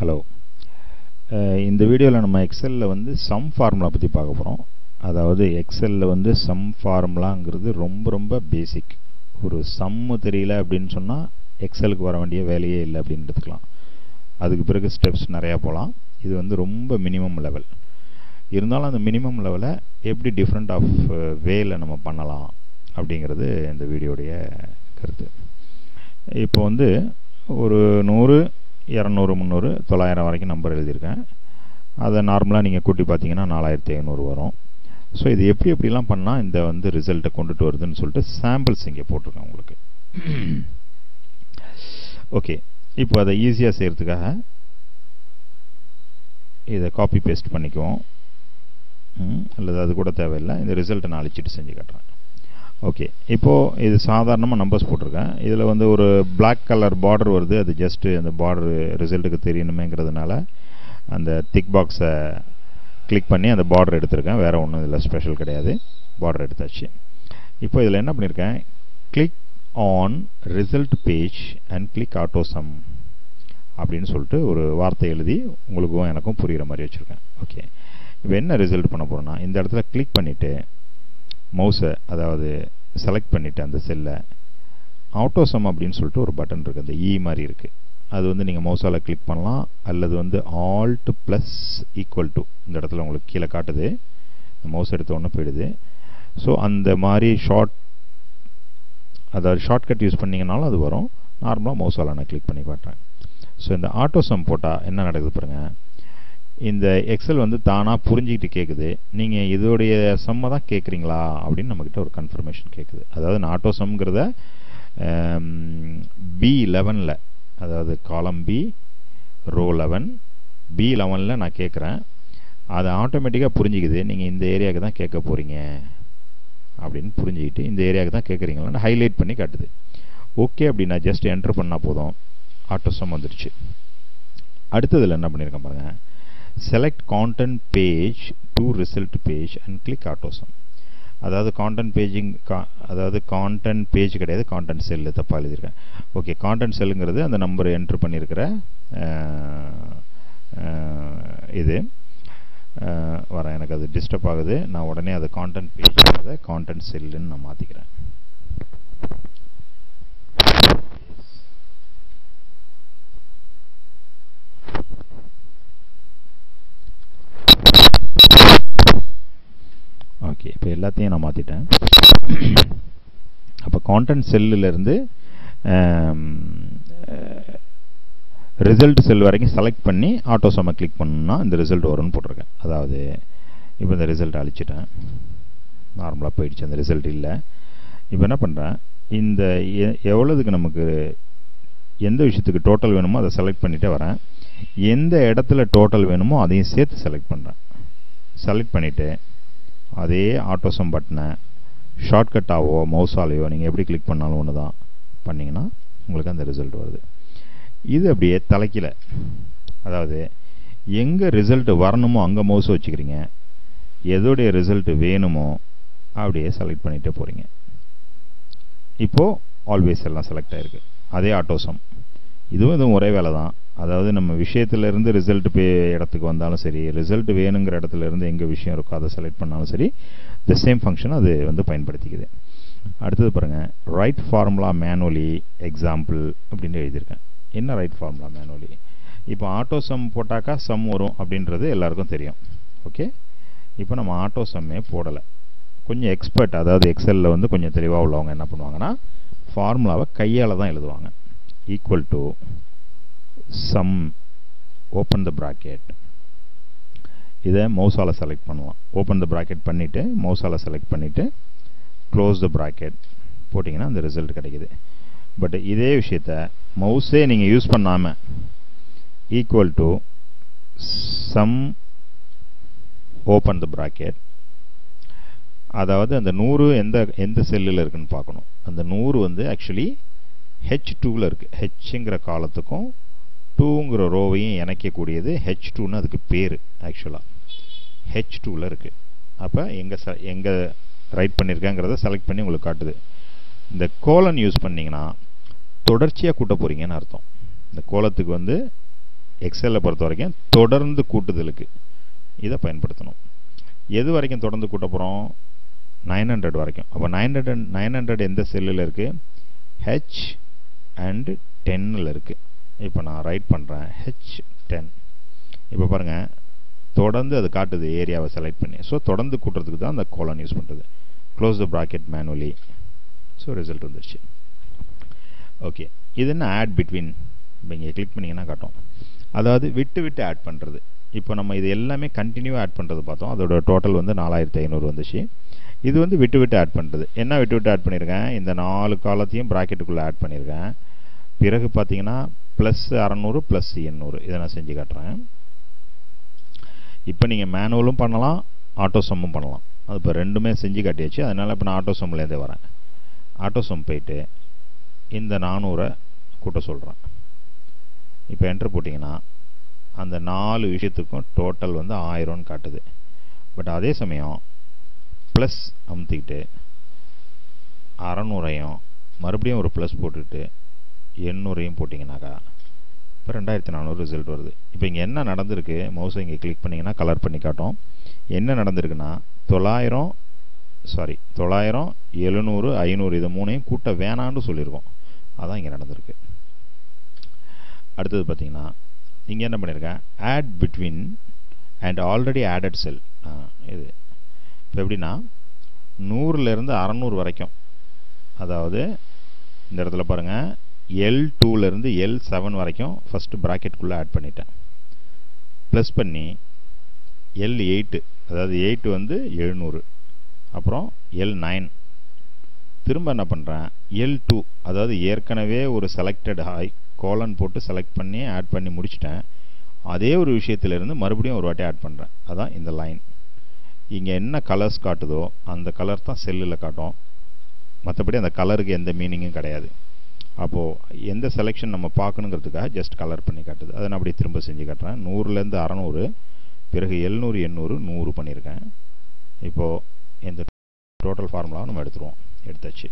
Hello, இந்த வீடியோவில் நம்ம எக்ஸலில் வந்து சம் ஃபார்முலா பற்றி பார்க்க போகிறோம். அதாவது எக்ஸலில் வந்து சம் ஃபார்முலாங்கிறது ரொம்ப பேசிக். ஒரு சம்மு தெரியல அப்படின்னு சொன்னால் எக்ஸலுக்கு வர வேண்டிய வேலையே இல்லை அப்படின்னு எடுத்துக்கலாம். அதுக்கு பிறகு ஸ்டெப்ஸ் நிறையா போகலாம். இது வந்து ரொம்ப மினிமம் லெவல். இருந்தாலும் அந்த மினிமம் லெவலை எப்படி டிஃப்ரெண்ட் ஆஃப் வேல நம்ம பண்ணலாம் அப்படிங்கிறது இந்த வீடியோடைய கருத்து. இப்போ வந்து ஒரு 100, 200, 300, 900 வரைக்கும் நம்பர் எழுதியிருக்கேன். அதை நார்மலாக நீங்கள் கூட்டி பார்த்தீங்கன்னா 4500 வரும். ஸோ இது எப்படிலாம் பண்ணால் இந்த வந்து ரிசல்ட்டை கொண்டுட்டு வருதுன்னு சொல்லிட்டு சாம்பிள்ஸ் இங்கே போட்டிருக்கேன் உங்களுக்கு. ஓகே, இப்போ அதை ஈஸியாக செய்கிறதுக்காக இதை காப்பி பேஸ்ட் பண்ணிக்குவோம். அல்லது அது கூட தேவையில்லை. இந்த ரிசல்ட்டை நான் அழிச்சிட்டு செஞ்சு காட்டுறேன். ஓகே, இப்போது இது சாதாரணமாக நம்பர்ஸ் போட்டிருக்கேன். இதில் வந்து ஒரு பிளாக் கலர் பார்டர் வருது. அது ஜஸ்ட்டு அந்த பார்டர் ரிசல்ட்டுக்கு தெரியணுமேங்கிறதுனால அந்த திக் பாக்ஸை கிளிக் பண்ணி அந்த பார்டர் எடுத்திருக்கேன். வேறு ஒன்றும் இதில் ஸ்பெஷல் கிடையாது. பார்டர் எடுத்தாச்சு. இப்போ இதில் என்ன பண்ணியிருக்கேன், click on result page and click auto sum அப்படின்னு சொல்லிட்டு ஒரு வார்த்தை எழுதி உங்களுக்கும் எனக்கும் புரிகிற மாதிரி வச்சுருக்கேன். ஓகே, இப்போ என்ன ரிசல்ட் பண்ண போகிறோன்னா, இந்த இடத்துல கிளிக் பண்ணிவிட்டு மவுஸை அதாவது செலக்ட் பண்ணிவிட்டு அந்த செல்லை ஆட்டோ சம் அப்படின்னு சொல்லிட்டு ஒரு பட்டன் இருக்குது. அந்த மாதிரி இருக்குது. அது வந்து நீங்கள் மவுஸால் கிளிக் பண்ணலாம். அல்லது வந்து ஆல்ட் ப்ளஸ் ஈக்குவல் டு இந்த இடத்துல உங்களுக்கு கீழே காட்டுது. மவுஸ் எடுத்த ஒன்று போயிடுது. ஸோ அந்த மாதிரி அதாவது ஷார்ட்கட் யூஸ் பண்ணிங்கனாலும் அது வரும். நார்மலாக மவுஸால் நான் கிளிக் பண்ணி காட்டுறேன். ஸோ இந்த ஆட்டோ சம் போட்டால் என்ன நடக்குது பாருங்கள். இந்த எக்ஸல் வந்து தானாக புரிஞ்சிக்கிட்டு கேட்குது, நீங்கள் இதோடைய சம்மை தான் கேட்குறீங்களா அப்படின்னு நம்மக்கிட்ட ஒரு கன்ஃபர்மேஷன் கேட்குது. அதாவது நான் ஆட்டோ சம்ங்கிறத B11 அதாவது காலம் பி ரோ 11 B11 நான் கேட்குறேன். அதை ஆட்டோமேட்டிக்காக புரிஞ்சிக்குது, நீங்கள் இந்த ஏரியாவுக்கு தான் கேட்க போகிறீங்க அப்படின்னு புரிஞ்சுக்கிட்டு இந்த ஏரியாவுக்கு தான் கேட்குறீங்களான்னு ஹைலைட் பண்ணி காட்டுது. ஓகே, அப்படி நான் ஜஸ்ட் என்ட்ரு பண்ணால் போதும், ஆட்டோ சம் வந்துடுச்சு. அடுத்ததில் என்ன பண்ணியிருக்கேன் பாருங்கள், select content page to result page and click auto sum. அதாவது content paging அதாவது content page கிடையாது, content cell தப்பாக எழுதியிருக்கேன். ஓகே, content cellங்கிறது அந்த நம்பர் என்ட்ரு பண்ணியிருக்கிற இது வர எனக்கு அது டிஸ்டர்ப் ஆகுது. நான் உடனே அதை content page content cellன்னு நான் மாற்றிக்கிறேன். ஓகே, இப்போ எல்லாத்தையும் நான் மாற்றிட்டேன். அப்போ கான்டென்ட் செல்லிருந்து ரிசல்ட் செல் வரைக்கும் செலக்ட் பண்ணி ஆட்டோ சம்மை கிளிக் பண்ணணும்னா இந்த ரிசல்ட் வரும்னு போட்டிருக்கேன். அதாவது இப்போ இந்த ரிசல்ட் அழிச்சிட்டேன். நார்மலாக போயிடுச்சு, அந்த ரிசல்ட் இல்லை. இப்போ என்ன பண்ணுறேன், இந்த எவ்வளோதுக்கு நமக்கு எந்த விஷயத்துக்கு டோட்டல் வேணுமோ அதை செலக்ட் பண்ணிகிட்டே வரேன். எந்த இடத்துல டோட்டல் வேணுமோ அதையும் சேர்த்து செலக்ட் பண்ணுறேன். செலக்ட் பண்ணிவிட்டு அதே ஆட்டோ சம் பட்டனை ஷார்ட்கட்டாவோ மவுஸாலேயோ நீங்கள் எப்படி கிளிக் பண்ணாலும் ஒன்று தான் பண்ணிங்கன்னா உங்களுக்கு அந்த ரிசல்ட் வருது. இது அப்படியே தலைக்கீழ, அதாவது எங்கே ரிசல்ட் வரணுமோ அங்கே மவுஸ் வச்சுக்கிறீங்க, எதோடைய ரிசல்ட் வேணுமோ அப்படியே செலக்ட் பண்ணிகிட்டே போகிறீங்க. இப்போது ஆல்வேஸ் எல்லாம் செலக்ட் ஆகிருக்கு. அதே ஆட்டோ சம், இதுவும் ஒரே வேலை தான். அதாவது நம்ம விஷயத்துலேருந்து ரிசல்ட் இடத்துக்கு வந்தாலும் சரி, ரிசல்ட் வேணுங்கிற இடத்துல இருந்து எங்கே விஷயம் இருக்கோ அதை செலக்ட் பண்ணாலும் சரி, த சேம் ஃபங்க்ஷன் அது வந்து பயன்படுத்திக்குது. அடுத்தது பாருங்கள், ரைட் ஃபார்முலா மேனுவலி எக்ஸாம்பிள் அப்படின்னு எழுதியிருக்கேன். என்ன ரைட் ஃபார்முலா மேனுவலி? இப்போ ஆட்டோ சம் போட்டாக்கா சம் வரும் அப்படின்றது எல்லாருக்கும் தெரியும். ஓகே, இப்போ நம்ம ஆட்டோ சம்மே போடலை. கொஞ்சம் எக்ஸ்பர்ட், அதாவது எக்ஸலில் வந்து கொஞ்சம் தெளிவாக உள்ளவங்க என்ன பண்ணுவாங்கன்னா ஃபார்முலாவை கையால் தான் எழுதுவாங்க. Equal to sum open the bracket, இதை மவுஸால் செலக்ட் பண்ணலாம். ஓப்பன் த ப்ராக்கெட் பண்ணிவிட்டு மவுஸால் செலக்ட் பண்ணிவிட்டு க்ளோஸ் த ப்ராக்கெட் போட்டிங்கன்னா அந்த ரிசல்ட் கிடைக்குது. பட் இதே விஷயத்த மவுஸே நீங்கள் யூஸ் பண்ணாமல் equal to sum open the bracket, அதாவது அந்த 100 எந்த செல்லில் இருக்குன்னு பார்க்கணும். அந்த 100 வந்து ஆக்சுவலி H2ல் இருக்குது. ஹெச்ங்கிற காலத்துக்கும் 2ங்கிற ரோவையும் இணைக்கக்கூடியது H2ன்னு அதுக்கு பேர். ஆக்சுவலாக H2ல் இருக்குது. அப்போ எங்கே ரைட் பண்ணியிருக்கேங்கிறத செலக்ட் பண்ணி உங்களுக்கு காட்டுது. இந்த கோலன் யூஸ் பண்ணிங்கன்னா தொடர்ச்சியாக கூட்ட போகிறீங்கன்னு அர்த்தம். இந்த கோலத்துக்கு வந்து எக்ஸலில் பொறுத்த வரைக்கும் தொடர்ந்து கூட்டுதலுக்கு இதை பயன்படுத்தணும். எது வரைக்கும் தொடர்ந்து கூட்ட போகிறோம்? 900 வரைக்கும். அப்போ 900 எந்த செல்லில் இருக்குது? H and 10ல் இருக்குது. இப்போ நான் ரைட் பண்ணுறேன் H10. இப்போ பாருங்கள், தொடர்ந்து அது காட்டுது ஏரியாவை செலக்ட் பண்ணி. ஸோ தொடர்ந்து கூட்டுறதுக்கு தான் அந்த கோலன் யூஸ் பண்ணுறது. Close the bracket manually. So result வந்துருச்சு. ஓகே, இது என்ன ஆட் பிட்வீன்? இப்போ இங்கே கிளிக் பண்ணிங்கன்னா காட்டும். அதாவது விட்டு விட்டு ஆட் பண்ணுறது. இப்போ நம்ம இது எல்லாமே கண்டினியூவாக ஆட் பண்ணுறது பார்த்தோம். அதோட டோட்டல் வந்து 4500 வந்துச்சு. இது வந்து விட்டு விட்டு ஆட் பண்ணுறது. என்ன விட்டு விட்டு ஆட் பண்ணியிருக்கேன்? இந்த 4 காலத்தையும் ப்ராக்கெட்டுக்குள்ளே ஆட் பண்ணியிருக்கேன். பிறகு பார்த்தீங்கன்னா +600 +800 இதை நான் செஞ்சு காட்டுறேன். இப்போ நீங்கள் மேனுவலும் பண்ணலாம், ஆட்டோ சம்மும் பண்ணலாம். அது இப்போ ரெண்டுமே செஞ்சு காட்டியாச்சு. அதனால் இப்போ நான் ஆட்டோ சம்லேருந்தே வரேன். ஆட்டோ சம் போயிட்டு இந்த 400 கூட்ட சொல்கிறேன். இப்போ என்ட்ரு போட்டிங்கன்னா அந்த 4 விஷயத்துக்கும் டோட்டல் வந்து 1000ன்னு காட்டுது. பட் அதே சமயம் ப்ளஸ் அமுத்திக்கிட்டு 600ஐயும் மறுபடியும் ஒரு ப்ளஸ் போட்டுக்கிட்டு 800ஐயும் போட்டிங்கனாக்கா இப்போ 2400 ரிசல்ட் வருது. இப்போ இங்கே என்ன நடந்திருக்கு? மவுஸை இங்கே கிளிக் பண்ணிங்கன்னா கலர் பண்ணி காட்டும். என்ன நடந்திருக்குன்னா 900, 700, 500 இது மூணையும் கூட்ட வேணான்னு சொல்லியிருக்கோம். அதான் இங்கே நடந்திருக்கு. அடுத்தது பார்த்தீங்கன்னா இங்கே என்ன பண்ணியிருக்கேன்? Add between and already added cell. இது இப்போ எப்படின்னா 100லேருந்து 600 வரைக்கும், அதாவது இந்த இடத்துல பாருங்கள் L2லேருந்து L7 வரைக்கும் ஃபஸ்ட்டு ப்ராக்கெட்டுக்குள்ளே ஆட் பண்ணிட்டேன். ப்ளஸ் பண்ணி L8, அதாவது 8 வந்து 700, அப்புறம் L9 திரும்ப என்ன பண்ணுறேன்? L2, அதாவது ஏற்கனவே ஒரு செலக்டட் கோலன் போட்டு செலக்ட் பண்ணி ஆட் பண்ணி முடிச்சிட்டேன். அதே ஒரு விஷயத்திலிருந்து மறுபடியும் ஒரு வாட்டி ஆட் பண்ணுறேன். அதான் இந்த லைன். இங்கே என்ன கலர்ஸ் காட்டுதோ அந்த கலர் தான் செல்லில் காட்டும். மற்றபடி அந்த கலருக்கு எந்த மீனிங்கும் கிடையாது. அப்போது எந்த செலெக்ஷன் நம்ம பார்க்கணுங்கிறதுக்காக ஜஸ்ட் கலர் பண்ணி காட்டுது. அதை நான் அப்படியே திரும்ப செஞ்சு காட்டுறேன். 100லேருந்து 600, பிறகு 700, 800, 100 பண்ணியிருக்கேன். இப்போது இந்த டோட்டல் ஃபார்முலாவை நம்ம எடுத்தாச்சு.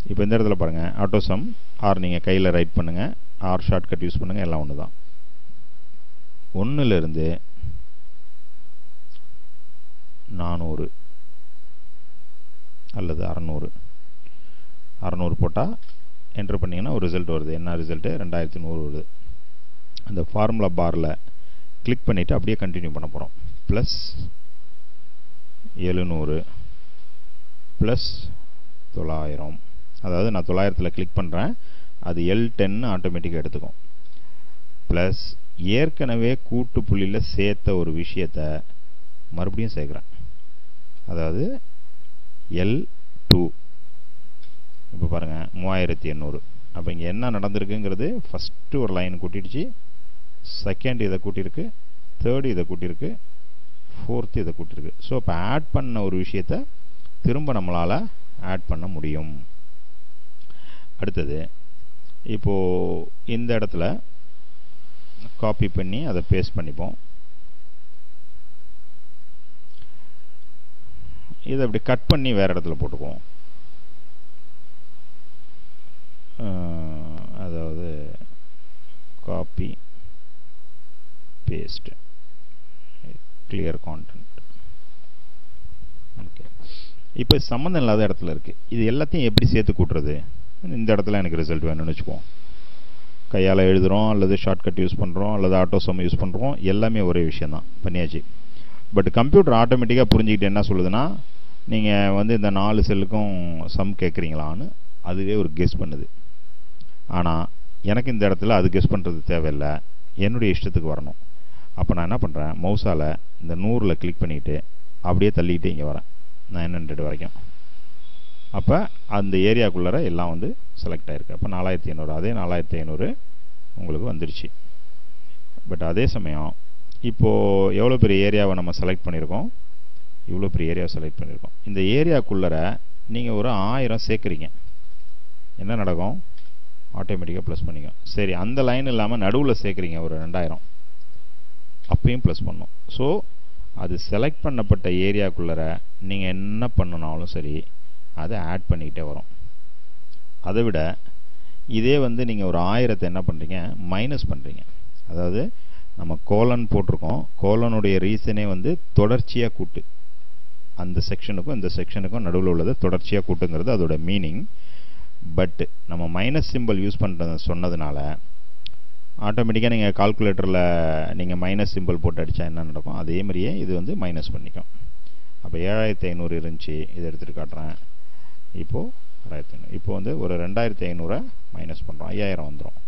இப்போ இந்த இடத்துல பாருங்கள், ஆட்டோ சம் ஆர் நீங்கள் கையில் ரைட் பண்ணுங்கள், ஆர் ஷார்ட்கட் யூஸ் பண்ணுங்கள், எல்லாம் ஒன்று தான். 1லேருந்து 400 அல்லது 600 போட்டால் என்ட்ரு பண்ணிங்கன்னா ஒரு ரிசல்ட் வருது. என்ன ரிசல்ட்டு? 2100 வருது. அந்த ஃபார்முலா பாரில் கிளிக் பண்ணிவிட்டு அப்படியே கண்டினியூ பண்ண போகிறோம். +700 +900, அதாவது நான் 900ல் கிளிக் பண்ணுறேன், அது L10 ஆட்டோமேட்டிக்காக எடுத்துக்கும். ப்ளஸ் ஏற்கனவே கூட்டு புள்ளியில் சேர்த்த ஒரு விஷயத்தை மறுபடியும் சேர்க்குறேன், அதாவது L2. இப்போ பாருங்கள் 3800. அப்போ இங்கே என்ன நடந்திருக்குங்கிறது, ஃபஸ்ட்டு ஒரு லைன் கூட்டிடுச்சு, செகண்ட் இதை கூட்டியிருக்கு, தேர்டு இதை கூட்டியிருக்கு, ஃபோர்த்து இதை கூட்டியிருக்கு. ஸோ இப்போ ஆட் பண்ண ஒரு விஷயத்தை திரும்ப நம்மளால் ஆட் பண்ண முடியும். அடுத்தது இப்போது இந்த இடத்துல காப்பி பண்ணி அதை பேஸ்ட் பண்ணிப்போம். இதை அப்படி கட் பண்ணி வேறு இடத்துல போட்டுக்குவோம். அதாவது copy paste clear content. Okay, இப்போ சம்மந்தம் இல்லாத இடத்துல இருக்குது. இது எல்லாத்தையும் எப்படி சேர்த்து கூட்டுறது? இந்த இடத்துல எனக்கு ரிசல்ட் வேணும்னு வச்சுக்குவோம். கையால் எழுதுகிறோம், அல்லது ஷார்ட்கட் யூஸ் பண்ணுறோம், அல்லது ஆட்டோ சம் யூஸ் பண்ணுறோம், எல்லாமே ஒரே விஷயந்தான், பண்ணியாச்சு. பட் கம்ப்யூட்டர் ஆட்டோமேட்டிக்காக புரிஞ்சுக்கிட்டு என்ன சொல்லுதுன்னா, நீங்கள் வந்து இந்த 4 செல்லுக்கும் சம் கேட்குறீங்களான்னு அதுவே ஒரு கெஸ் பண்ணுது. ஆனால் எனக்கு இந்த இடத்துல அது கெஸ் பண்ணுறது தேவையில்லை, என்னுடைய இஷ்டத்துக்கு வரணும். அப்போ நான் என்ன பண்ணுறேன், மவுஸால் இந்த 100ல் கிளிக் பண்ணிவிட்டு அப்படியே தள்ளிக்கிட்டு இங்கே வரேன் 900 வரைக்கும். அப்போ அந்த ஏரியாக்குள்ளே எல்லாம் வந்து செலக்ட் ஆகிருக்கு. அப்போ 4500, அதே 4500 உங்களுக்கு வந்துடுச்சு. பட் அதே சமயம் இப்போது எவ்வளோ பெரிய ஏரியாவை நம்ம செலக்ட் பண்ணியிருக்கோம்? இவ்வளோ பெரிய ஏரியாவை செலக்ட் பண்ணியிருக்கோம். இந்த ஏரியாக்குள்ளே நீங்கள் ஒரு 1000 சேர்க்குறீங்க, என்ன நடக்கும்? ஆட்டோமேட்டிக்காக ப்ளஸ் பண்ணிக்கும். சரி, அந்த லைன் இல்லாமல் நடுவில் சேர்க்குறீங்க ஒரு 2000, அப்பயும் ப்ளஸ் பண்ணும். ஸோ அது செலக்ட் பண்ணப்பட்ட ஏரியாக்குள்ளே நீங்கள் என்ன பண்ணினாலும் சரி அதை ஆட் பண்ணிக்கிட்டே வரும். அதை விட இதே வந்து நீங்கள் ஒரு 1000 என்ன பண்ணுறீங்க, மைனஸ் பண்ணுறீங்க. அதாவது நம்ம கோலன் போட்டிருக்கோம், கோலனுடைய ரீசனே வந்து தொடர்ச்சியாக கூட்டு, அந்த செக்ஷனுக்கும் இந்த செக்ஷனுக்கும் நடுவில் உள்ளது தொடர்ச்சியாக கூட்டுங்கிறது அதோட மீனிங். பட் நம்ம மைனஸ் சிம்பிள் யூஸ் பண்ணுறது சொன்னதுனால ஆட்டோமேட்டிக்காக நீங்கள் கால்குலேட்டரில் நீங்கள் மைனஸ் சிம்பிள் போட்டு அடித்தா என்ன நடக்கும், அதே மாதிரியே இது வந்து மைனஸ் பண்ணிக்கும். அப்போ 7500 இருந்துச்சு, இதை எடுத்துகிட்டு காட்டுறேன். இப்போது 2500, இப்போ வந்து ஒரு 2500 மைனஸ் பண்ணுறோம், 5000 வந்துடும்.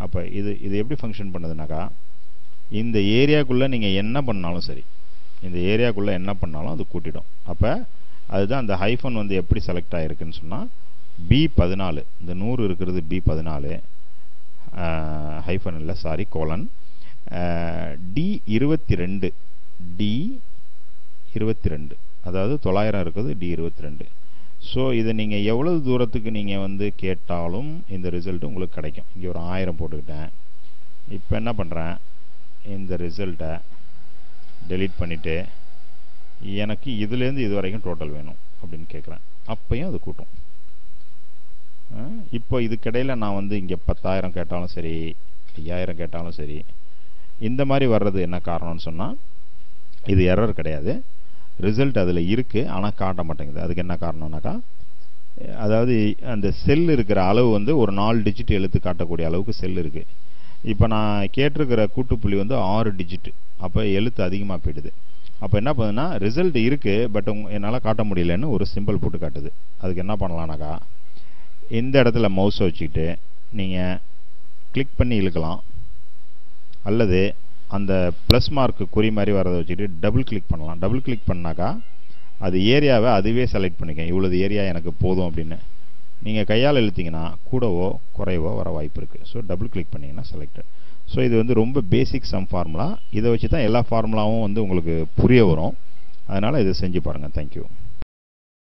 அப்போ இது எப்படி ஃபங்க்ஷன் பண்ணுதுனாக்கா, இந்த ஏரியாக்குள்ளே நீங்கள் என்ன பண்ணாலும் சரி, இந்த ஏரியாக்குள்ளே என்ன பண்ணாலும் அது கூட்டிடும். அப்போ அதுதான் அந்த ஹைஃபன் வந்து எப்படி செலக்ட் ஆகிருக்குன்னு சொன்னால் B14, இந்த 100 இருக்கிறது B14, ஹைஃபன் இல்லை சாரி கோலன், D22, D22, அதாவது 900 இருக்குது D22. ஸோ இதை நீங்கள் எவ்வளவு தூரத்துக்கு நீங்கள் வந்து கேட்டாலும் இந்த ரிசல்ட் உங்களுக்கு கிடைக்கும். இங்கே ஒரு 1000 போட்டுக்கிட்டேன். இப்போ என்ன பண்ணுறேன், இந்த ரிசல்ட்டை டெலீட் பண்ணிவிட்டு எனக்கு இதுலேருந்து இது வரைக்கும் டோட்டல் வேணும் அப்படின்னு கேட்குறேன். அப்பையும் அது கூட்டும். இப்போ இதுக்கிடையில் நான் வந்து இங்கே 10,000 கேட்டாலும் சரி, 5000 கேட்டாலும் சரி, இந்த மாதிரி வர்றது என்ன காரணம்னு சொன்னால் இது எரர் கிடையாது, ரிசல்ட் அதில் இருக்குது ஆனால் காட்ட மாட்டேங்குது. அதுக்கு என்ன காரணம்னாக்கா, அதாவது அந்த செல் இருக்கிற அளவு வந்து ஒரு 4 டிஜிட் எழுத்து காட்டக்கூடிய அளவுக்கு செல் இருக்குது. இப்போ நான் கேட்டிருக்கிற கூட்டுப்புள்ளி வந்து 6 டிஜிட், அப்போ எழுத்து அதிகமாக போயிடுது. அப்போ என்ன பண்ணுதுன்னா ரிசல்ட் இருக்குது பட் என்னால் காட்ட முடியலன்னு ஒரு சிம்பிள் போட்டு காட்டுது. அதுக்கு என்ன பண்ணலான்னாக்கா, இந்த இடத்துல மவுஸை வச்சுக்கிட்டு நீங்கள் கிளிக் பண்ணி இழுக்கலாம், அல்லது அந்த ப்ளஸ் மார்க்கு குறி மாதிரி வரதை வச்சுக்கிட்டு டபுள் கிளிக் பண்ணலாம். டபுள் கிளிக் பண்ணாக்கா அது ஏரியாவை அதுவே செலக்ட் பண்ணிக்க, இவ்வளவு ஏரியா எனக்கு போதும் அப்படின்னு. நீங்கள் கையால் இழுத்தீங்கன்னா கூடவோ குறைவோ வர வாய்ப்பு இருக்குது. ஸோ டபுள் கிளிக் பண்ணிங்கன்னா செலக்டட். ஸோ இது வந்து ரொம்ப பேசிக் சம் ஃபார்முலா, இதை வச்சு தான் எல்லா ஃபார்முலாவும் வந்து உங்களுக்கு புரிய வரும். அதனால் இதை செஞ்சு பாருங்கள். தேங்க்யூ.